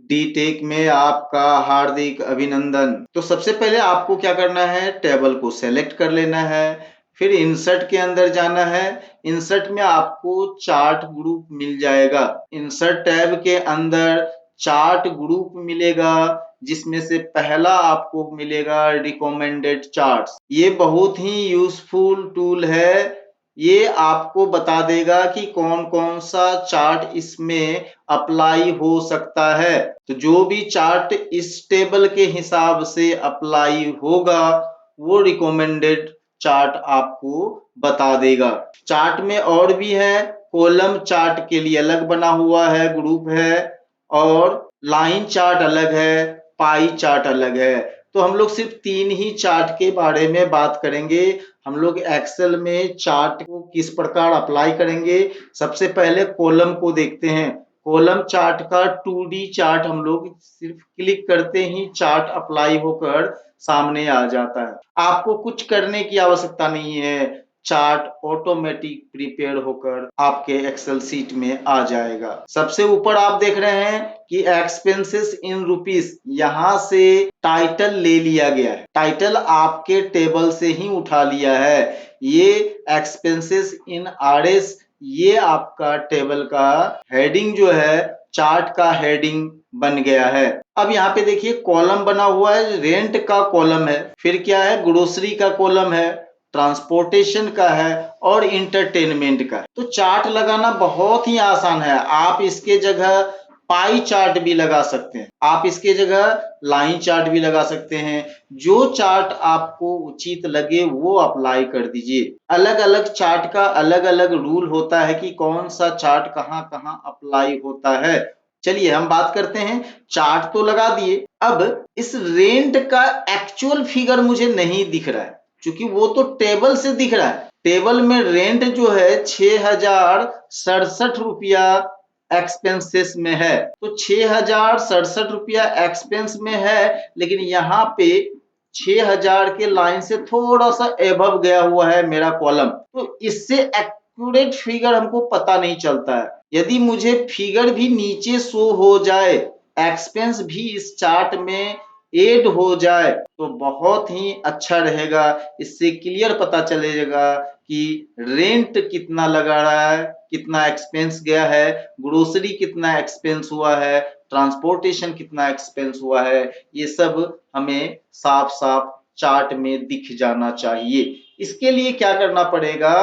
D take में आपका हार्दिक अभिनंदन। तो सबसे पहले आपको क्या करना है, टेबल को सेलेक्ट कर लेना है, फिर इंसर्ट के अंदर जाना है। इंसर्ट में आपको चार्ट ग्रुप मिल जाएगा। इंसर्ट टैब के अंदर चार्ट ग्रुप मिलेगा, जिसमें से पहला आपको मिलेगा रिकमेंडेड चार्ट्स। ये बहुत ही यूजफुल टूल है। ये आपको बता देगा कि कौन कौन सा चार्ट इसमें अप्लाई हो सकता है। तो जो भी चार्ट इस टेबल के हिसाब से अप्लाई होगा वो रिकमेंडेड चार्ट आपको बता देगा। चार्ट में और भी है, कॉलम चार्ट के लिए अलग बना हुआ है, ग्रुप है, और लाइन चार्ट अलग है, पाई चार्ट अलग है। तो हम लोग सिर्फ 3 ही चार्ट के बारे में बात करेंगे। हम लोग एक्सेल में चार्ट को किस प्रकार अप्लाई करेंगे। सबसे पहले कॉलम को देखते हैं। कॉलम चार्ट का 2D चार्ट हम लोग सिर्फ क्लिक करते ही चार्ट अप्लाई होकर सामने आ जाता है। आपको कुछ करने की आवश्यकता नहीं है, चार्ट ऑटोमेटिक प्रिपेयर होकर आपके एक्सेल सीट में आ जाएगा। सबसे ऊपर आप देख रहे हैं कि एक्सपेंसेस इन रुपीस, यहाँ से टाइटल ले लिया गया है। टाइटल आपके टेबल से ही उठा लिया है। ये एक्सपेंसेस इन आरएस, ये आपका टेबल का हेडिंग जो है, चार्ट का हेडिंग बन गया है। अब यहाँ पे देखिए कॉलम बना हुआ है, रेंट का कॉलम है, फिर क्या है, ग्रोसरी का कॉलम है, ट्रांसपोर्टेशन का है और इंटरटेनमेंट का है। तो चार्ट लगाना बहुत ही आसान है। आप इसके जगह पाई चार्ट भी लगा सकते हैं, आप इसके जगह लाइन चार्ट भी लगा सकते हैं। जो चार्ट आपको उचित लगे वो अप्लाई कर दीजिए। अलग अलग चार्ट का अलग अलग रूल होता है कि कौन सा चार्ट कहाँ कहाँ अप्लाई होता है। चलिए हम बात करते हैं। चार्ट तो लगा दिए, अब इस रेंट का एक्चुअल फिगर मुझे नहीं दिख रहा है, क्योंकि वो तो टेबल से दिख रहा है। टेबल में रेंट जो है 6067 रुपया एक्सपेंसेस में है। तो 6067 रुपया एक्सपेंस में है, लेकिन यहाँ पे 6000 के लाइन से थोड़ा सा एबव गया हुआ है मेरा कॉलम। तो इससे एक्यूरेट फिगर हमको पता नहीं चलता है। यदि मुझे फिगर भी नीचे शो हो जाए, एक्सपेंस भी इस चार्ट में ऐड हो जाए, तो बहुत ही अच्छा रहेगा। इससे क्लियर पता चलेगा कि रेंट कितना लगा रहा है, कितना एक्सपेंस गया है, ग्रोसरी कितना एक्सपेंस हुआ है, ट्रांसपोर्टेशन कितना एक्सपेंस हुआ है। ये सब हमें साफ साफ चार्ट में दिख जाना चाहिए। इसके लिए क्या करना पड़ेगा,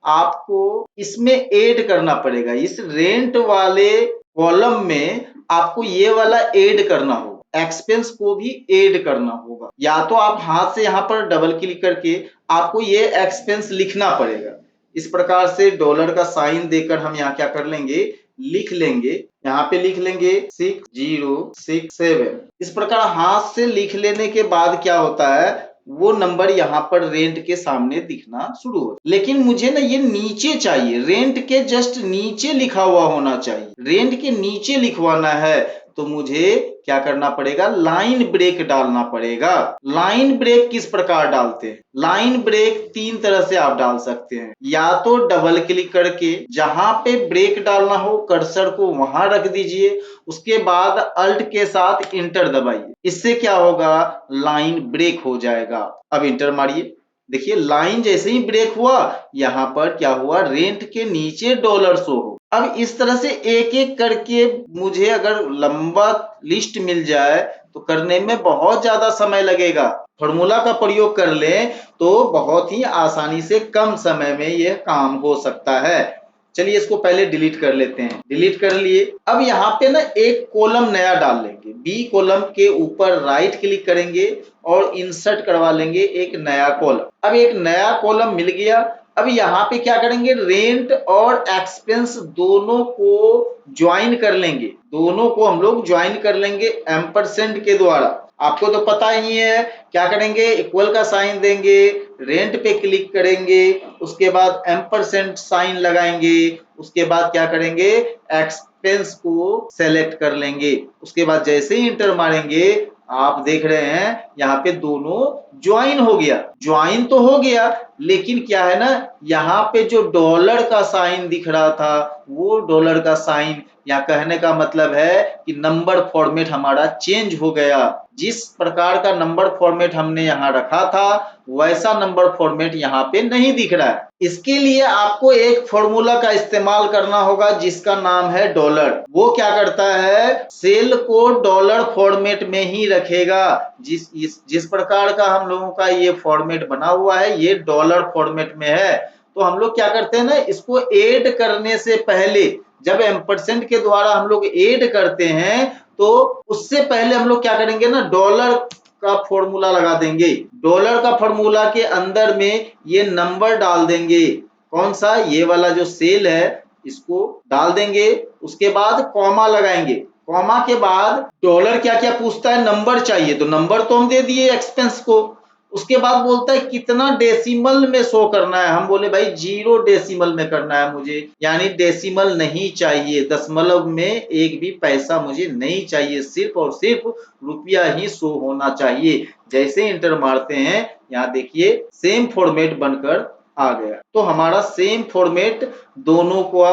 आपको इसमें ऐड करना पड़ेगा। इस रेंट वाले कॉलम में आपको ये वाला ऐड करना होगा, एक्सपेंस को भी ऐड करना होगा। या तो आप हाथ से यहाँ पर डबल क्लिक करके आपको ये एक्सपेंस लिखना पड़ेगा। इस प्रकार से डॉलर का साइन देकर हम यहाँ क्या कर लेंगे, लिख लेंगे। यहाँ पे लिख लेंगे 6067। इस प्रकार हाथ से लिख लेने के बाद क्या होता है, वो नंबर यहाँ पर रेंट के सामने दिखना शुरू हो। लेकिन मुझे ना ये नीचे चाहिए, रेंट के जस्ट नीचे लिखा हुआ होना चाहिए। रेंट के नीचे लिखवाना है तो मुझे क्या करना पड़ेगा, लाइन ब्रेक डालना पड़ेगा। लाइन ब्रेक किस प्रकार डालते हैं, लाइन ब्रेक 3 तरह से आप डाल सकते हैं। या तो डबल क्लिक करके जहां पे ब्रेक डालना हो कर्सर को वहां रख दीजिए, उसके बाद अल्ट के साथ इंटर दबाइए। इससे क्या होगा, लाइन ब्रेक हो जाएगा। अब इंटर मारिए, देखिए लाइन जैसे ही ब्रेक हुआ, यहाँ पर क्या हुआ, रेंट के नीचे डॉलर शो हो। अब इस तरह से एक एक करके मुझे अगर लंबा लिस्ट मिल जाए तो करने में बहुत ज्यादा समय लगेगा। फॉर्मूला का प्रयोग कर लें तो बहुत ही आसानी से कम समय में यह काम हो सकता है। चलिए इसको पहले डिलीट कर लेते हैं। डिलीट कर लिए। अब यहाँ पे ना एक कॉलम नया डाल लेंगे। बी कॉलम के ऊपर राइट क्लिक करेंगे और इंसर्ट करवा लेंगे एक नया कॉलम। अब एक नया कॉलम मिल गया। अब यहाँ पे क्या करेंगे, रेंट और एक्सपेंस दोनों को ज्वाइन कर लेंगे। दोनों को हम लोग ज्वाइन कर लेंगे एम्परसेंड के द्वारा। आपको तो पता ही है, क्या करेंगे, इक्वल का साइन देंगे, रेंट पे क्लिक करेंगे, उसके बाद एम्परसेंड साइन लगाएंगे, उसके बाद क्या करेंगे, एक्सपेंस को सेलेक्ट कर लेंगे। उसके बाद जैसे ही इंटर मारेंगे, आप देख रहे हैं यहाँ पे दोनों ज्वाइन हो गया। ज्वाइन तो हो गया, लेकिन क्या है ना, यहाँ पे जो डॉलर का साइन दिख रहा था वो डॉलर का साइन, या कहने का मतलब है कि नंबर फॉर्मेट हमारा चेंज हो गया। जिस प्रकार का नंबर फॉर्मेट हमने यहाँ रखा था वैसा नंबर फॉर्मेट यहाँ पे नहीं दिख रहा है। इसके लिए आपको एक फॉर्मूला का इस्तेमाल करना होगा जिसका नाम है डॉलर। वो क्या करता है, सेल को डॉलर फॉर्मेट में ही रखेगा। जिस प्रकार का हम लोगों का ये फॉर्मेट बना हुआ है ये डॉलर फॉर्मेट में है। तो हम लोग क्या करते हैं ना, इसको ऐड करने से पहले, जब एम्परसेंड के द्वारा हम लोग ऐड करते हैं तो उससे पहले हम लोग क्या करेंगे ना, डॉलर का फॉर्मूला लगा देंगे। डॉलर का फॉर्मूला के अंदर में ये नंबर डाल देंगे। कौन सा, ये वाला जो सेल है इसको डाल देंगे। उसके बाद कॉमा लगाएंगे। कॉमा के बाद डॉलर क्या क्या पूछता है, नंबर चाहिए, तो नंबर तो हम दे दिए एक्सपेंस को। उसके बाद बोलता है कितना डेसिमल में शो करना है। हम बोले भाई 0 डेसिमल में करना है मुझे, यानी डेसिमल नहीं चाहिए, दशमलव में एक भी पैसा मुझे नहीं चाहिए, सिर्फ और सिर्फ रुपया ही शो होना चाहिए। जैसे इंटर मारते हैं यहाँ देखिए सेम फॉर्मेट बनकर आ गया। तो हमारा सेम फॉर्मेट दोनों को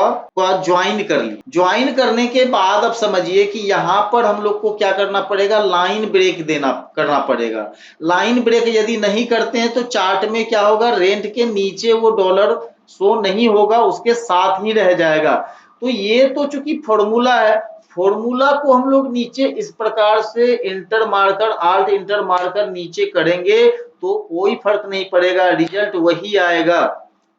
ज्वाइन कर ली। ज्वाइन करने के बाद अब समझिए कि यहाँ पर हम लोग को क्या करना पड़ेगा, लाइन ब्रेक करना पड़ेगा। लाइन ब्रेक यदि नहीं करते हैं तो चार्ट में क्या होगा, रेंट के नीचे वो डॉलर शो नहीं होगा, उसके साथ ही रह जाएगा। तो ये तो चूंकि फॉर्मूला है, फॉर्मूला को हम लोग नीचे इस प्रकार से इंटर मारकर, आल्ट इंटर मारकर नीचे करेंगे तो कोई फर्क नहीं पड़ेगा, रिजल्ट वही आएगा।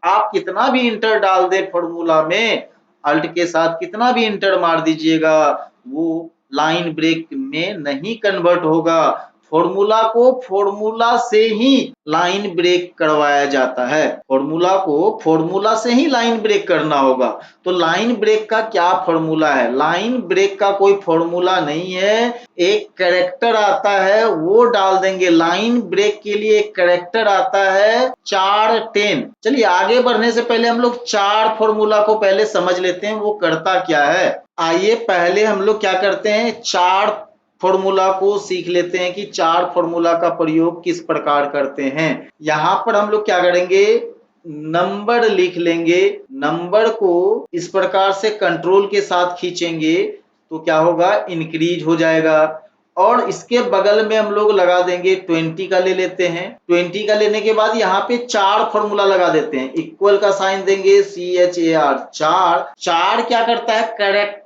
आप कितना भी इंटर डाल दे फॉर्मूला में, अल्ट के साथ कितना भी इंटर मार दीजिएगा, वो लाइन ब्रेक में नहीं कन्वर्ट होगा। फॉर्मूला को फॉर्मूला से ही लाइन ब्रेक करवाया जाता है। फॉर्मूला को फॉर्मूला से ही लाइन ब्रेक करना होगा। तो लाइन ब्रेक का क्या फॉर्मूला है, लाइन ब्रेक का कोई फॉर्मूला नहीं है, एक कैरेक्टर आता है वो डाल देंगे। लाइन ब्रेक के लिए एक कैरेक्टर आता है 410। चलिए आगे बढ़ने से पहले हम लोग चार फॉर्मूला को पहले समझ लेते हैं वो करता क्या है। आइए पहले हम लोग क्या करते हैं, चार फॉर्मूला को सीख लेते हैं कि चार फॉर्मूला का प्रयोग किस प्रकार करते हैं। यहां पर हम लोग क्या करेंगे, नंबर लिख लेंगे। नंबर को इस प्रकार से कंट्रोल के साथ खींचेंगे तो क्या होगा, इंक्रीज हो जाएगा। और इसके बगल में हम लोग लगा देंगे 20 का ले लेते हैं। 20 का लेने के बाद यहाँ पे चार फॉर्मूला लगा देते हैं, इक्वल का साइन देंगे, CHAR, चार। चार क्या करता है, करेक्टर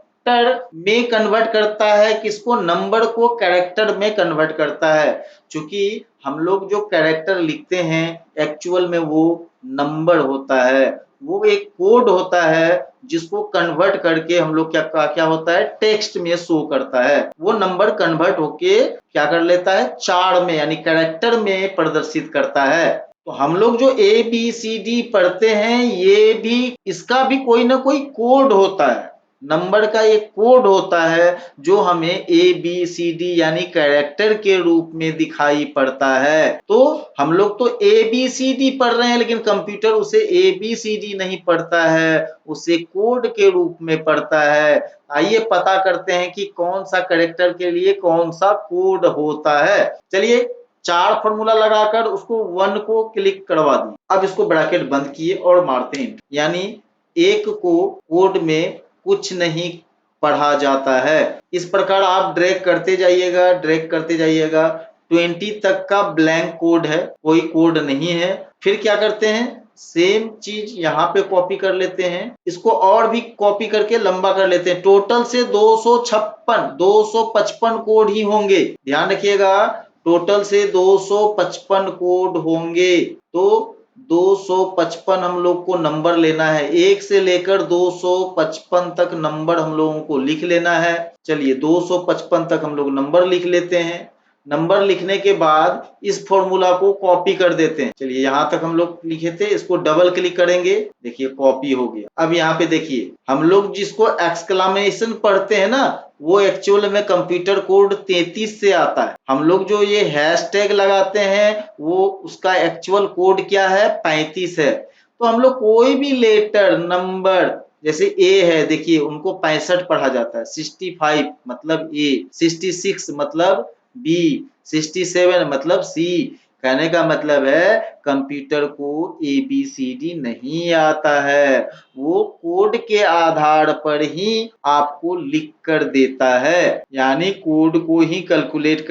में कन्वर्ट करता है, किसको, नंबर को कैरेक्टर में कन्वर्ट करता है। क्योंकि हम लोग जो कैरेक्टर लिखते हैं एक्चुअल में वो नंबर होता है, वो एक कोड होता है जिसको कन्वर्ट करके हम लोग क्या होता है, टेक्स्ट में शो करता है। वो नंबर कन्वर्ट होके क्या कर लेता है, चार में यानी कैरेक्टर में प्रदर्शित करता है। तो हम लोग जो ABCD पढ़ते हैं ये भी, इसका भी कोई ना कोई कोड होता है। नंबर का एक कोड होता है जो हमें ABCD यानी कैरेक्टर के रूप में दिखाई पड़ता है। तो हम लोग तो ABCD पढ़ रहे हैं लेकिन कंप्यूटर उसे ABCD नहीं पढ़ता है, उसे कोड के रूप में पढ़ता है। आइए पता करते हैं कि कौन सा कैरेक्टर के लिए कौन सा कोड होता है। चलिए चार फॉर्मूला लगाकर उसको 1 को क्लिक करवा दी। अब इसको ब्रैकेट बंद किए और मारते हैं, यानी एक को कोड में कुछ नहीं पढ़ा जाता है। इस प्रकार आप ड्रैग करते जाइएगा, ड्रैग करते जाइएगा। 20 तक का ब्लैंक कोड है, कोई कोड नहीं है। फिर क्या करते हैं, सेम चीज यहाँ पे कॉपी कर लेते हैं, इसको और भी कॉपी करके लंबा कर लेते हैं। टोटल से 255 कोड ही होंगे, ध्यान रखिएगा, टोटल से 255 कोड होंगे। तो 255 हम लोग को नंबर लेना है, 1 से लेकर 255 तक नंबर हम लोगों को लिख लेना है। चलिए 255 तक हम लोग नंबर लिख लेते हैं। नंबर लिखने के बाद इस फॉर्मूला को कॉपी कर देते हैं। चलिए यहाँ तक हम लोग लिखे थे, इसको डबल क्लिक करेंगे, देखिए कॉपी हो गया। अब यहाँ पे देखिए हम लोग जिसको एक्सक्लेमेशन पढ़ते हैं ना वो एक्चुअल में कंप्यूटर कोड 33 से आता है। हम लोग जो ये हैशटैग लगाते हैं वो उसका एक्चुअल कोड क्या है, 35 है। तो हम लोग कोई भी लेटर नंबर, जैसे ए है देखिए उनको 65 पढ़ा जाता है, 65 मतलब ए, 66 मतलब बी, 67 मतलब सी। कहने का मतलब है कंप्यूटर को ABCD नहीं आता है, वो कोड के आधार पर ही आपको लिख कर देता है, यानी कोड को ही कैलकुलेट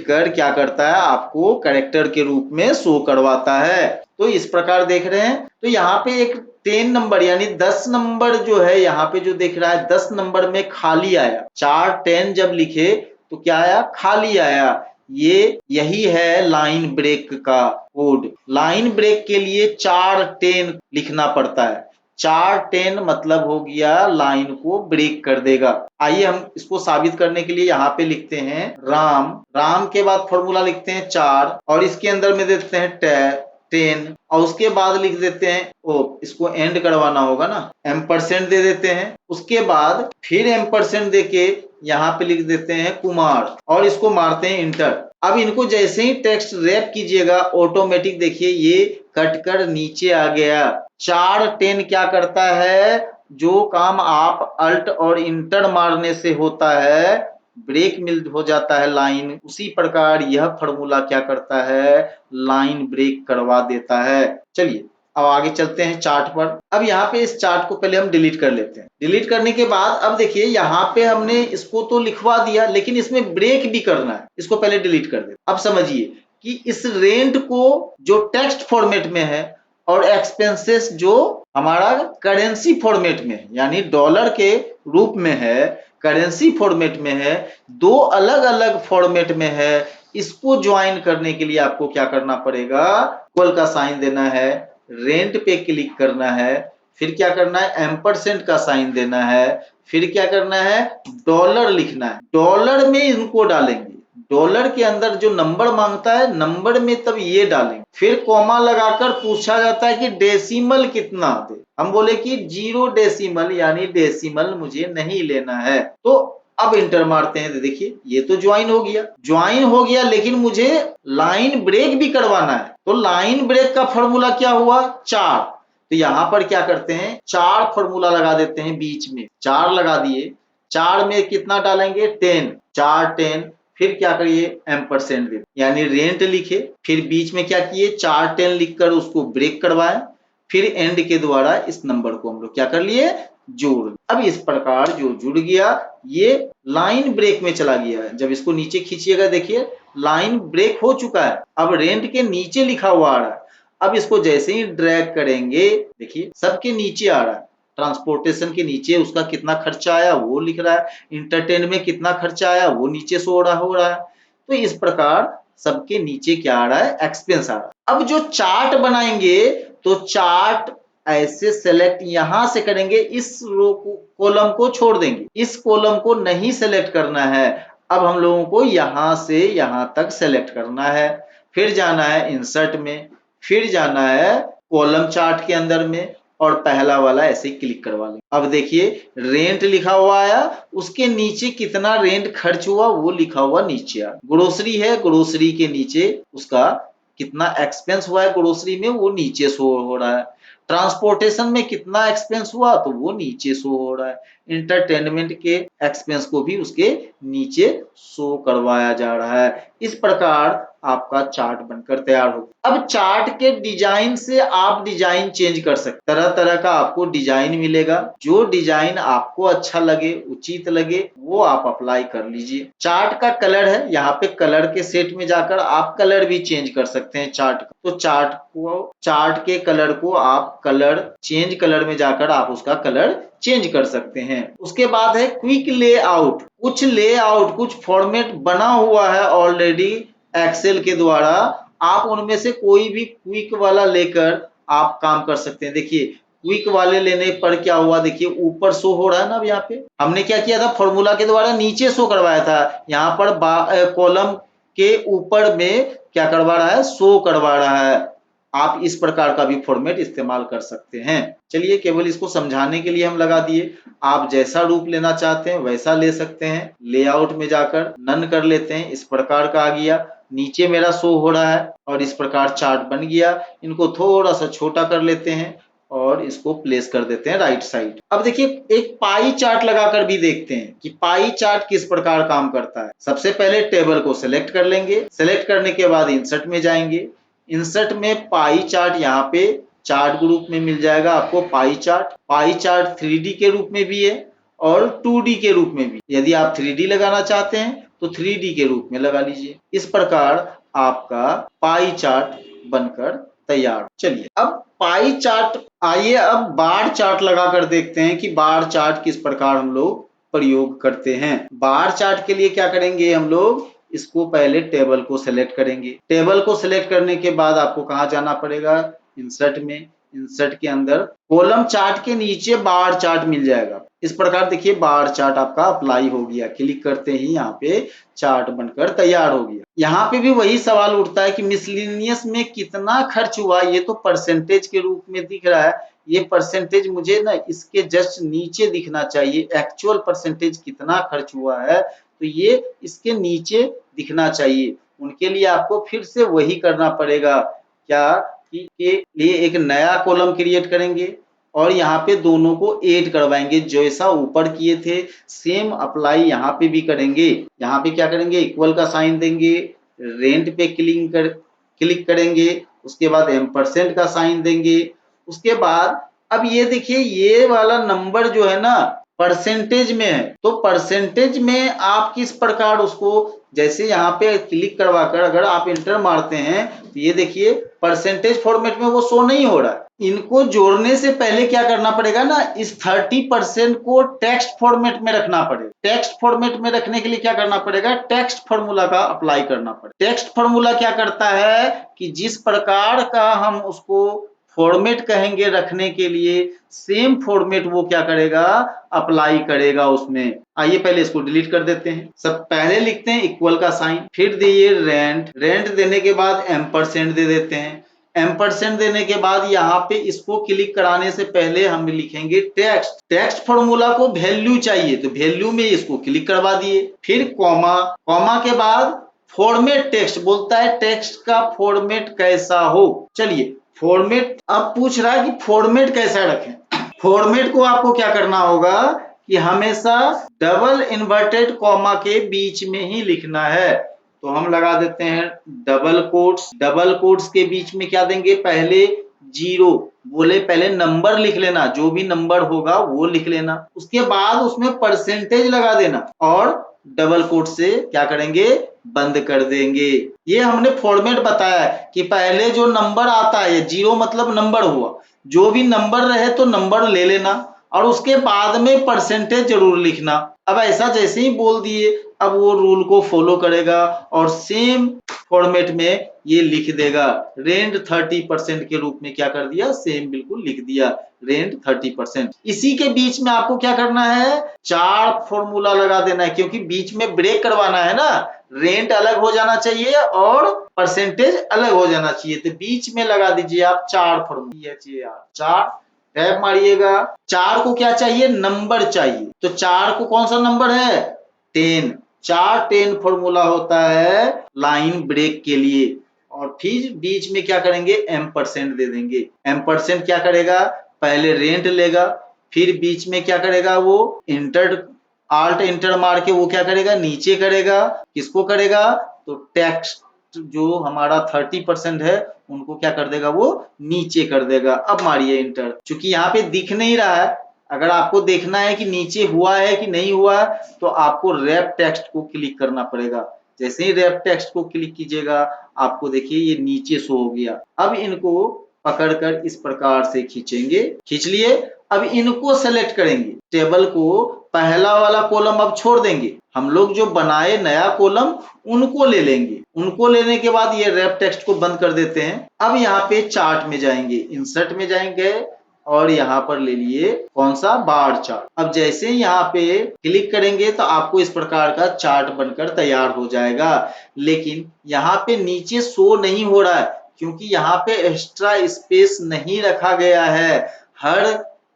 कर क्या करता है, आपको कैरेक्टर के रूप में शो करवाता है। तो इस प्रकार देख रहे हैं। तो यहाँ पे एक 10 नंबर यानी 10 नंबर जो है यहाँ पे जो देख रहा है 10 नंबर में खाली आया, 4 10 जब लिखे तो क्या आया, खाली आया। यही है लाइन ब्रेक का कोड। लाइन ब्रेक के लिए 4 10 लिखना पड़ता है। 4 10 मतलब हो गया लाइन को ब्रेक कर देगा। आइए हम इसको साबित करने के लिए यहाँ पे लिखते हैं राम, राम के बाद फॉर्मूला लिखते हैं 4 और इसके अंदर में देते हैं 10 और उसके बाद लिख देते हैं इसको एंड करवाना होगा ना, एम्परसेंड दे देते हैं। उसके बाद फिर एम्परसेंड देके यहाँ पे लिख देते हैं कुमार और इसको मारते हैं इंटर। अब इनको जैसे ही टेक्स्ट रैप कीजिएगा ऑटोमेटिक देखिए ये कट कर नीचे आ गया। 4 10 क्या करता है, जो काम आप अल्ट और इंटर मारने से होता है, ब्रेक मिल हो जाता है लाइन, उसी प्रकार यह फॉर्मूला क्या करता है, लाइन ब्रेक करवा देता है। चलिए अब आगे चलते हैं चार्ट पर। अब यहाँ पे इस चार्ट को पहले हम डिलीट कर लेते हैं। डिलीट करने के बाद अब देखिए यहाँ पे हमने इसको तो लिखवा दिया लेकिन इसमें ब्रेक भी करना है, इसको पहले डिलीट कर देते। अब समझिए कि इस रेंट को जो टेक्स्ट फॉर्मेट में है और एक्सपेंसेस जो हमारा करेंसी फॉर्मेट में है यानी डॉलर के रूप में है, करेंसी फॉर्मेट में है, दो अलग अलग फॉर्मेट में है, इसको ज्वाइन करने के लिए आपको क्या करना पड़ेगा, इक्वल का साइन देना है, रेंट पे क्लिक करना है, फिर क्या करना है, एम्परसेंट का साइन देना है, फिर क्या करना है, डॉलर लिखना है, डॉलर में इनको डालेंगे, डॉलर के अंदर जो नंबर मांगता है नंबर में तब ये डालेंगे, फिर कॉमा लगाकर पूछा जाता है कि डेसिमल कितना दे, हम बोले कि 0 डेसिमल यानी डेसिमल मुझे नहीं लेना है। तो अब इंटर मारते हैं, देखिए ये तो ज्वाइन हो गया लेकिन मुझे लाइन ब्रेक भी करवाना है। तो लाइन ब्रेक का फॉर्मूला क्या हुआ, 4। तो यहां पर क्या करते हैं, 4 फॉर्मूला लगा देते हैं, बीच में 4 लगा दिए, 4 में कितना डालेंगे, 10, 4 10, फिर क्या करिए, एम्परसेंट दे यानी रेंट लिखे, फिर बीच में क्या किए, 4 10 लिखकर उसको ब्रेक करवाए, फिर एंड के द्वारा इस नंबर को हम लोग क्या कर लिए, जोड़। अब इस प्रकार जो जुड़ गया ये लाइन ब्रेक में चला गया है। जब इसको नीचे खींचिएगा देखिए लाइन ब्रेक हो चुका है, अब रेंट के नीचे लिखा हुआ आ रहा है। अब इसको जैसे ही ड्रैग करेंगे देखिए सबके नीचे आ रहा है, ट्रांसपोर्टेशन के नीचे उसका कितना खर्चा आया वो लिख रहा है, इंटरटेन में कितना खर्चा आया वो नीचे शो हो रहा है। तो इस प्रकार सबके नीचे क्या आ रहा है, एक्सपेंस आ रहा है। अब जो चार्ट बनाएंगे तो चार्ट ऐसे सेलेक्ट यहां से करेंगे, इस रो को कॉलम को छोड़ देंगे, इस कॉलम को नहीं सेलेक्ट करना है। अब हम लोगों को यहां से यहां तक सेलेक्ट करना है, फिर जाना है इंसर्ट में, फिर जाना है कॉलम चार्ट के अंदर में और पहला वाला ऐसे क्लिक करवा लें। अब देखिए रेंट लिखा हुआ आया, उसके नीचे कितना रेंट खर्च हुआ वो लिखा हुआ नीचे आ, ग्रोसरी है, ग्रोसरी के नीचे उसका कितना एक्सपेंस हुआ है ग्रोसरी में वो नीचे शो हो रहा है, ट्रांसपोर्टेशन में कितना एक्सपेंस हुआ तो वो नीचे शो हो रहा है, इंटरटेनमेंट के एक्सपेंस को भी उसके नीचे शो करवाया जा रहा है। इस प्रकार आपका चार्ट बनकर तैयार हो। अब चार्ट के डिजाइन से आप डिजाइन चेंज कर सकते, तरह तरह का आपको डिजाइन मिलेगा, जो डिजाइन आपको अच्छा लगे उचित लगे वो आप अप्लाई कर लीजिए। चार्ट का कलर है, यहाँ पे कलर के सेट में जाकर आप कलर भी चेंज कर सकते हैं चार्ट का। तो चार्ट के कलर को आप चेंज कलर में जाकर आप उसका कलर चेंज कर सकते हैं। उसके बाद है क्विक लेआउट, कुछ फॉर्मेट बना हुआ है ऑलरेडी एक्सेल के द्वारा, आप उनमें से कोई भी क्विक वाला लेकर आप काम कर सकते हैं। देखिए क्विक वाले लेने पर क्या हुआ, देखिए ऊपर शो हो रहा है ना, अब यहाँ पे हमने क्या किया था, फॉर्मूला के द्वारा नीचे शो करवाया था, यहाँ पर कॉलम के ऊपर में क्या करवा रहा है, शो करवा रहा है। आप इस प्रकार का भी फॉर्मेट इस्तेमाल कर सकते हैं। चलिए केवल इसको समझाने के लिए हम लगा दिए, आप जैसा रूप लेना चाहते हैं वैसा ले सकते हैं। लेआउट में जाकर नन कर लेते हैं, इस प्रकार का आ गया, नीचे मेरा शो हो रहा है और इस प्रकार चार्ट बन गया। इनको थोड़ा सा छोटा कर लेते हैं और इसको प्लेस कर देते हैं राइट साइड। अब देखिए एक पाई चार्ट लगाकर भी देखते हैं कि पाई चार्ट किस प्रकार काम करता है। सबसे पहले टेबल को सिलेक्ट कर लेंगे, सिलेक्ट करने के बाद इंसर्ट में जाएंगे, इंसर्ट में पाई चार्ट यहाँ पे चार्ट ग्रुप में मिल जाएगा आपको पाई चार्ट 3D के रूप में भी है और 2D के रूप में भी। यदि आप 3D लगाना चाहते हैं तो 3D के रूप में लगा लीजिए। इस प्रकार आपका पाई चार्ट बनकर तैयार। चलिए अब पाई चार्ट, आइए अब बार चार्ट लगाकर देखते हैं कि बार चार्ट किस प्रकार हम लोग प्रयोग करते हैं। बार चार्ट के लिए क्या करेंगे हम लोग, इसको पहले टेबल को सिलेक्ट करेंगे। टेबल को सिलेक्ट करने के बाद आपको कहाँ जाना पड़ेगा, इंसर्ट में। इंसर्ट के अंदर कॉलम चार्ट के नीचे बार चार्ट मिल जाएगा। इस प्रकार देखिए बार चार्ट आपका अप्लाई हो गया। क्लिक करते ही यहाँ पे चार्ट बनकर तैयार हो गया। यहाँ पे भी वही सवाल उठता है कि मिसलिनियस में कितना खर्च हुआ। ये तो परसेंटेज के रूप में दिख रहा है, ये परसेंटेज मुझे ना इसके जस्ट नीचे दिखना चाहिए। एक्चुअल परसेंटेज कितना खर्च हुआ है तो ये इसके नीचे दिखना चाहिए। उनके लिए आपको फिर से वही करना पड़ेगा, क्या कि के लिए एक नया कॉलम क्रिएट करेंगे और यहाँ पे दोनों को ऐड करवाएंगे। जैसा ऊपर किए थे सेम अप्लाई यहाँ पे भी करेंगे। यहाँ पे क्या करेंगे, इक्वल का साइन देंगे, रेंट पे क्लिक करेंगे, उसके बाद एम्परसेंट का साइन देंगे। उसके बाद अब ये देखिए ये वाला नंबर जो है ना परसेंटेज में है, तो परसेंटेज में आप किस प्रकार उसको, जैसे यहाँ पे क्लिक करवाकर अगर आप इंटर मारते हैं तो ये देखिए परसेंटेज फॉर्मेट में वो शो नहीं हो रहा है। इनको जोड़ने से पहले क्या करना पड़ेगा ना, इस 30% को टेक्स्ट फॉर्मेट में रखना पड़ेगा। टेक्स्ट फॉर्मेट में रखने के लिए क्या करना पड़ेगा, टेक्स्ट फॉर्मूला का अप्लाई करना पड़ेगा। टेक्स्ट फॉर्मूला क्या करता है कि जिस प्रकार का हम उसको फॉर्मेट कहेंगे रखने के लिए, सेम फॉर्मेट वो क्या करेगा, अप्लाई करेगा उसमें। आइए पहले इसको डिलीट कर देते हैं। सब पहले लिखते हैं इक्वल का साइन, फिर दिए रेंट देने के बाद एम्परसेंट दे देते हैं। एम्परसेंट देने के बाद यहाँ पे इसको क्लिक कराने से पहले हम लिखेंगे टेक्स्ट फॉर्मूला को वैल्यू चाहिए तो वैल्यू में इसको क्लिक करवा दिए। फिर कॉमा के बाद फॉर्मेट टेक्स्ट बोलता है, टेक्स्ट का फॉर्मेट कैसा हो। चलिए फॉर्मेट अब पूछ रहा है कि फॉर्मेट कैसा रखें। फॉर्मेट को आपको क्या करना होगा कि हमेशा डबल इन्वर्टेड कॉमा के बीच में ही लिखना है। तो हम लगा देते हैं डबल कोट्स के बीच में क्या देंगे, पहले 0 बोले, पहले नंबर लिख लेना, जो भी नंबर होगा वो लिख लेना, उसके बाद उसमें परसेंटेज लगा देना और डबल कोट से क्या करेंगे, बंद कर देंगे। ये हमने फॉर्मेट बताया है कि पहले जो नंबर आता है 0 मतलब नंबर हुआ, जो भी नंबर रहे तो नंबर ले लेना और उसके बाद में परसेंटेज जरूर लिखना। अब ऐसा जैसे ही बोल दिए अब वो रूल को फॉलो करेगा और सेम फॉर्मेट में ये लिख देगा। रेंट 30% के रूप में क्या कर दिया, सेम बिल्कुल लिख दिया, रेंट 30%। इसी के बीच में आपको क्या करना है, 4 फॉर्मूला लगा देना है, क्योंकि बीच में ब्रेक करवाना है ना। रेंट अलग हो जाना चाहिए और परसेंटेज अलग हो जाना चाहिए, तो बीच में लगा दीजिए आप 4 फॉर्मूला। 4 टैब मारिएगा। 4 को क्या चाहिए, नंबर चाहिए, तो 4 को कौन सा नंबर है, 10। 10 फॉर्मूला होता है लाइन ब्रेक के लिए। और फिर बीच में क्या करेंगे, एम्परसेंट दे देंगे। एम्परसेंट क्या करेगा, पहले रेंट लेगा, फिर बीच में क्या करेगा, वो आल्ट इंटर मार के वो क्या करेगा, नीचे करेगा। किसको करेगा, तो टेक्स्ट जो हमारा 30% है उनको क्या कर देगा, वो नीचे कर देगा। अब मारिए इंटर। चूंकि यहाँ पे दिख नहीं रहा है, अगर आपको देखना है कि नीचे हुआ है कि नहीं हुआ तो आपको रैप टेक्स्ट को क्लिक करना पड़ेगा। जैसे ही रैप टेक्स्ट को क्लिक कीजिएगा आपको देखिए ये नीचे शो हो गया। अब इनको पकड़कर इस प्रकार से खींचेंगे, खींच लिए। अब इनको सेलेक्ट करेंगे, टेबल को पहला वाला कॉलम अब छोड़ देंगे, हम लोग जो बनाए नया कॉलम उनको ले लेंगे। उनको लेने के बाद ये रैप टेक्स्ट को बंद कर देते हैं। अब यहाँ पे चार्ट में जाएंगे, इंसर्ट में जाएंगे और यहाँ पर ले लिए कौन सा, बार चार्ट। अब जैसे ही यहाँ पे क्लिक करेंगे तो आपको इस प्रकार का चार्ट बनकर तैयार हो जाएगा। लेकिन यहाँ पे नीचे शो नहीं हो रहा है क्योंकि यहाँ पे एक्स्ट्रा स्पेस नहीं रखा गया है। हर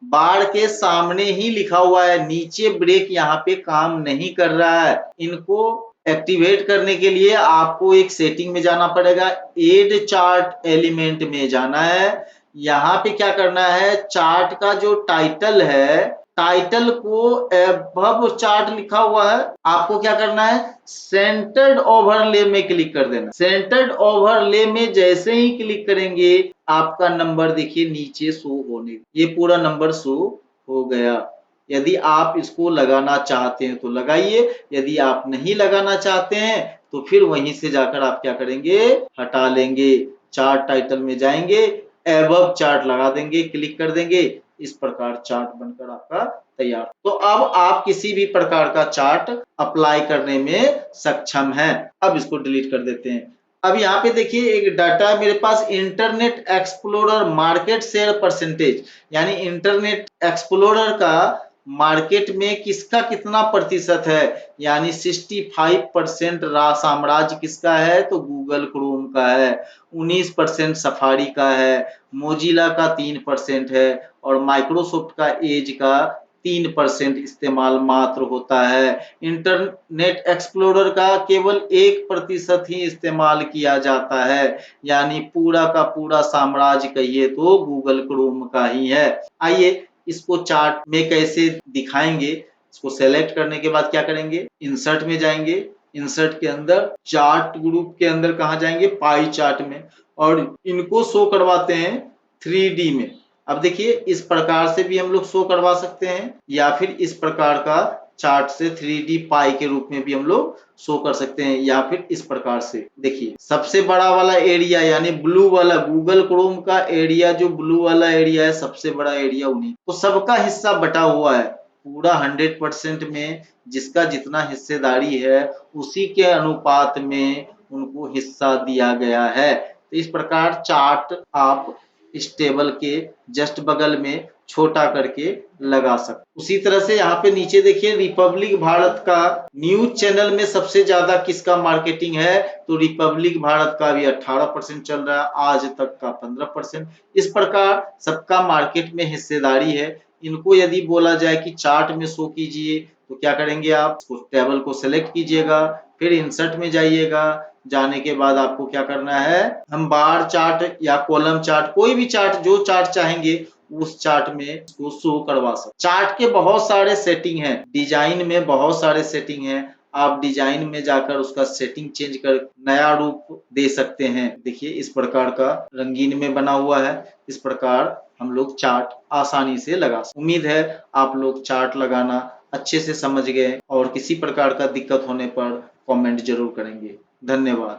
बार के सामने ही लिखा हुआ है, नीचे ब्रेक यहाँ पे काम नहीं कर रहा है। इनको एक्टिवेट करने के लिए आपको एक सेटिंग में जाना पड़ेगा, एड चार्ट एलिमेंट में जाना है। यहाँ पे क्या करना है, चार्ट का जो टाइटल है, टाइटल को एबव चार्ट लिखा हुआ है, आपको क्या करना है, सेंटर्ड ओवरले में क्लिक कर देना। सेंटर्ड ओवरले में जैसे ही क्लिक करेंगे आपका नंबर देखिए नीचे शो होने, ये पूरा नंबर शो हो गया। यदि आप इसको लगाना चाहते हैं तो लगाइए, यदि आप नहीं लगाना चाहते हैं तो फिर वहीं से जाकर आप क्या करेंगे, हटा लेंगे। चार्ट टाइटल में जाएंगे, एबव चार्ट लगा देंगे, क्लिक कर देंगे, इस प्रकार चार्ट बनकर आपका तैयार। तो अब आप किसी भी प्रकार का चार्ट अप्लाई करने में सक्षम हैं। अब इसको डिलीट कर देते हैं। अब यहाँ पे देखिए एक डाटा है मेरे पास, internet explorer market share percentage, यानी इंटरनेट एक्सप्लोरर का मार्केट में किसका कितना प्रतिशत है, यानी 65% साम्राज्य किसका है, तो गूगल क्रोम का है, 19% सफारी का है, मोजिला का 3% है और माइक्रोसॉफ्ट का एज का 3% इस्तेमाल मात्र होता है। इंटरनेट एक्सप्लोरर का केवल 1% ही इस्तेमाल किया जाता है, यानी पूरा का पूरा साम्राज्य कहिए तो गूगल क्रोम का ही है। आइए इसको चार्ट में कैसे दिखाएंगे। इसको सेलेक्ट करने के बाद क्या करेंगे, इंसर्ट में जाएंगे, इंसर्ट के अंदर चार्ट ग्रुप के अंदर कहा जाएंगे, पाई चार्ट में, और इनको शो करवाते हैं 3D में। अब देखिए इस प्रकार से भी हम लोग शो करवा सकते हैं या फिर इस प्रकार का चार्ट से 3D पाई के रूप में भी हम लोग शो कर सकते हैं, या फिर इस प्रकार से देखिए सबसे बड़ा वाला एरिया यानी ब्लू वाला गूगल क्रोम का एरिया, जो ब्लू वाला एरिया है सबसे बड़ा एरिया उन्हीं, तो सबका हिस्सा बटा हुआ है पूरा 100% में, जिसका जितना हिस्सेदारी है उसी के अनुपात में उनको हिस्सा दिया गया है। तो इस प्रकार चार्ट आप इस टेबल के जस्ट बगल में छोटा करके लगा सकते। उसी तरह से यहाँ पे नीचे देखिए रिपब्लिक भारत का न्यूज चैनल में सबसे ज्यादा किसका मार्केटिंग है, तो रिपब्लिक भारत का भी 18% चल रहा है, आज तक का 15%। इस प्रकार सबका मार्केट में हिस्सेदारी है। इनको यदि बोला जाए कि चार्ट में शो कीजिए तो क्या करेंगे, आप टेबल को सिलेक्ट कीजिएगा, फिर इंसर्ट में जाइएगा, जाने के बाद आपको क्या करना है, हम बार चार्ट या कॉलम चार्ट, कोई भी चार्ट, जो चार्ट चाहेंगे उस चार्ट में इसको शो करवा सकते। चार्ट के बहुत सारे सेटिंग हैं, डिजाइन में बहुत सारे सेटिंग हैं, आप डिजाइन में जाकर उसका सेटिंग चेंज कर नया रूप दे सकते हैं। देखिए इस प्रकार का रंगीन में बना हुआ है, इस प्रकार हम लोग चार्ट आसानी से लगा सकते। उम्मीद है आप लोग चार्ट लगाना अच्छे से समझ गए और किसी प्रकार का दिक्कत होने पर कमेंट जरूर करेंगे। धन्यवाद।